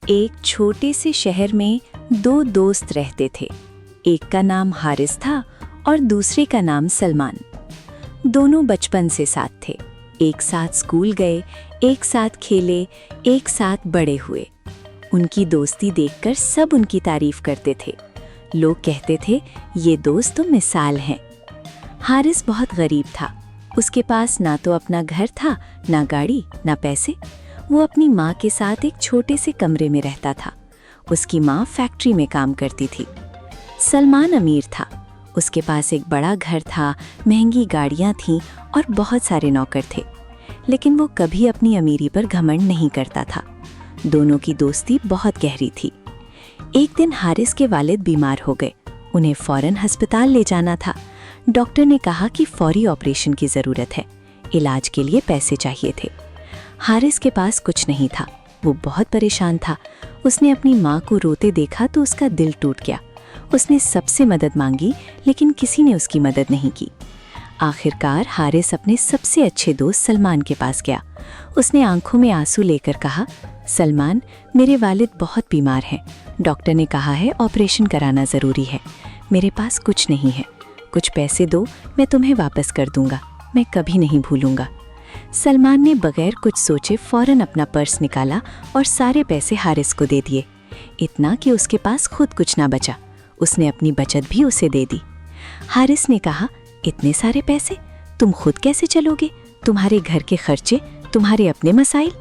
एक छोटे से शहर में दो दोस्त रहते थे। एक का नाम हारिस था और दूसरे का नाम सलमान। दोनों बचपन से साथ थे, एक साथ स्कूल गए, एक साथ खेले, एक साथ बड़े हुए। उनकी दोस्ती देखकर सब उनकी तारीफ करते थे। लोग कहते थे, ये दोस्त तो मिसाल हैं। हारिस बहुत गरीब था। उसके पास ना तो अपना घर था, ना गाड़ी, ना पैसे। वो अपनी माँ के साथ एक छोटे से कमरे में रहता था। उसकी माँ फैक्ट्री में काम करती थी। सलमान अमीर था। उसके पास एक बड़ा घर था, महंगी गाड़ियाँ थीं और बहुत सारे नौकर थे। लेकिन वो कभी अपनी अमीरी पर घमंड नहीं करता था। दोनों की दोस्ती बहुत गहरी थी। एक दिन हारिस के वालिद बीमार हो गए। उन्हें फौरन अस्पताल ले जाना था। डॉक्टर ने कहा कि फौरी ऑपरेशन की ज़रूरत है। इलाज के लिए पैसे चाहिए थे। हारिस के पास कुछ नहीं था। वो बहुत परेशान था। उसने अपनी माँ को रोते देखा तो उसका दिल टूट गया। उसने सबसे मदद मांगी, लेकिन किसी ने उसकी मदद नहीं की। आखिरकार हारिस अपने सबसे अच्छे दोस्त सलमान के पास गया। उसने आंखों में आंसू लेकर कहा, सलमान, मेरे वालिद बहुत बीमार हैं। डॉक्टर ने कहा है ऑपरेशन कराना ज़रूरी है। मेरे पास कुछ नहीं है। कुछ पैसे दो, मैं तुम्हें वापस कर दूंगा। मैं कभी नहीं भूलूंगा। सलमान ने बगैर कुछ सोचे फौरन अपना पर्स निकाला और सारे पैसे हारिस को दे दिए। इतना कि उसके पास खुद कुछ ना बचा। उसने अपनी बचत भी उसे दे दी। हारिस ने कहा, इतने सारे पैसे तुम खुद कैसे चलोगे? तुम्हारे घर के खर्चे, तुम्हारे अपने मसाइल।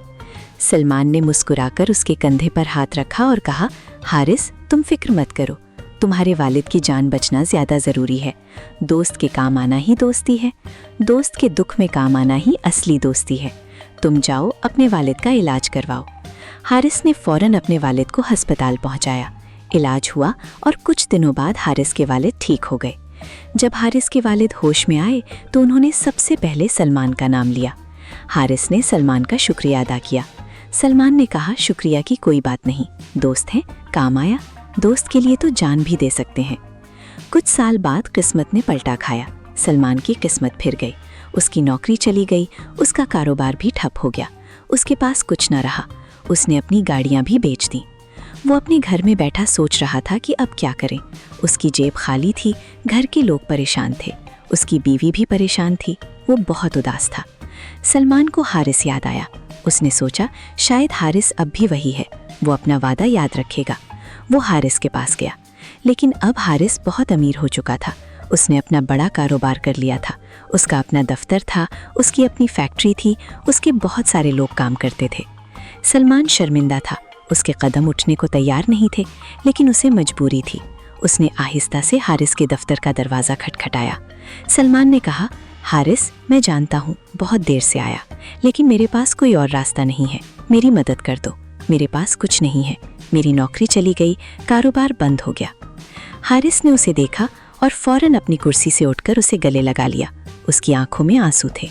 सलमान ने मुस्कुराकर उसके कंधे पर हाथ रखा और कहा, हारिस, तुम फिक्र मत करो। तुम्हारे वालिद की जान बचना ज़्यादा ज़रूरी है। दोस्त के काम आना ही दोस्ती है। दोस्त के दुख में काम आना ही असली दोस्ती है। तुम जाओ, अपने वालिद का इलाज करवाओ। हारिस ने फ़ौरन अपने वालिद को अस्पताल पहुंचाया। इलाज हुआ और कुछ दिनों बाद हारिस के वालिद ठीक हो गए। जब हारिस के वालिद होश में आए तो उन्होंने सबसे पहले सलमान का नाम लिया। हारिस ने सलमान का शुक्रिया अदा किया। सलमान ने कहा, शुक्रिया की कोई बात नहीं, दोस्त हैं, काम आया। दोस्त के लिए तो जान भी दे सकते हैं। कुछ साल बाद किस्मत ने पलटा खाया। सलमान की किस्मत फिर गई। उसकी नौकरी चली गई। उसका कारोबार भी ठप हो गया। उसके पास कुछ न रहा। उसने अपनी गाड़ियां भी बेच दी। वो अपने घर में बैठा सोच रहा था कि अब क्या करें। उसकी जेब खाली थी। घर के लोग परेशान थे। उसकी बीवी भी परेशान थी। वो बहुत उदास था। सलमान को हारिस याद आया। उसने सोचा, शायद हारिस अब भी वही है। वो अपना वादा याद रखेगा। वो हारिस के पास गया। लेकिन अब हारिस बहुत अमीर हो चुका था। उसने अपना बड़ा कारोबार कर लिया था। उसका अपना दफ्तर था, उसकी अपनी फैक्ट्री थी, उसके बहुत सारे लोग काम करते थे। सलमान शर्मिंदा था। उसके कदम उठने को तैयार नहीं थे, लेकिन उसे मजबूरी थी। उसने आहिस्ता से हारिस के दफ्तर का दरवाज़ा खटखटाया। सलमान ने कहा, हारिस, मैं जानता हूँ बहुत देर से आया, लेकिन मेरे पास कोई और रास्ता नहीं है। मेरी मदद कर दो। मेरे पास कुछ नहीं है। मेरी नौकरी चली गई, कारोबार बंद हो गया। हारिस ने उसे देखा और फौरन अपनी कुर्सी से उठकर उसे गले लगा लिया। उसकी आंखों में आंसू थे।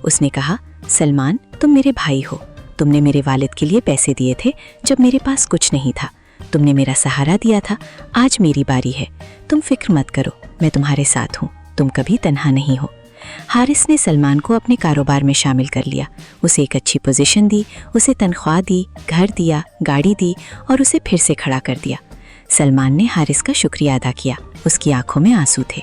उसने कहा, सलमान, तुम मेरे भाई हो। तुमने मेरे वालिद के लिए पैसे दिए थे जब मेरे पास कुछ नहीं था। तुमने मेरा सहारा दिया था। आज मेरी बारी है। तुम फिक्र मत करो, मैं तुम्हारे साथ हूँ। तुम कभी तन्हा नहीं हो। हारिस ने सलमान को अपने कारोबार में शामिल कर लिया। उसे एक अच्छी पोजीशन दी, उसे तनख्वाह दी, घर दिया, गाड़ी दी और उसे फिर से खड़ा कर दिया। सलमान ने हारिस का शुक्रिया अदा किया। उसकी आंखों में आंसू थे।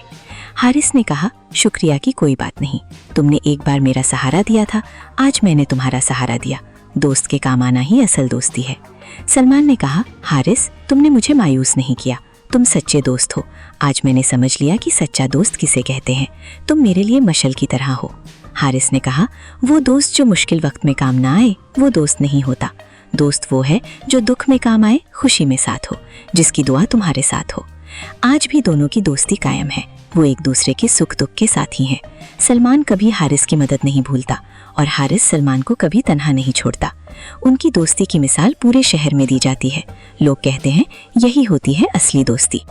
हारिस ने कहा, शुक्रिया की कोई बात नहीं। तुमने एक बार मेरा सहारा दिया था, आज मैंने तुम्हारा सहारा दिया। दोस्त के काम आना ही असल दोस्ती है। सलमान ने कहा, हारिस, तुमने मुझे मायूस नहीं किया। तुम सच्चे दोस्त हो। आज मैंने समझ लिया कि सच्चा दोस्त किसे कहते हैं। तुम मेरे लिए मशल की तरह हो। हारिस ने कहा, वो दोस्त जो मुश्किल वक्त में काम ना आए, वो दोस्त नहीं होता। दोस्त वो है जो दुख में काम आए, खुशी में साथ हो, जिसकी दुआ तुम्हारे साथ हो। आज भी दोनों की दोस्ती कायम है। वो एक दूसरे के सुख दुख के साथी हैं। सलमान कभी हारिस की मदद नहीं भूलता और हारिस सलमान को कभी तन्हा नहीं छोड़ता। उनकी दोस्ती की मिसाल पूरे शहर में दी जाती है। लोग कहते हैं, यही होती है असली दोस्ती।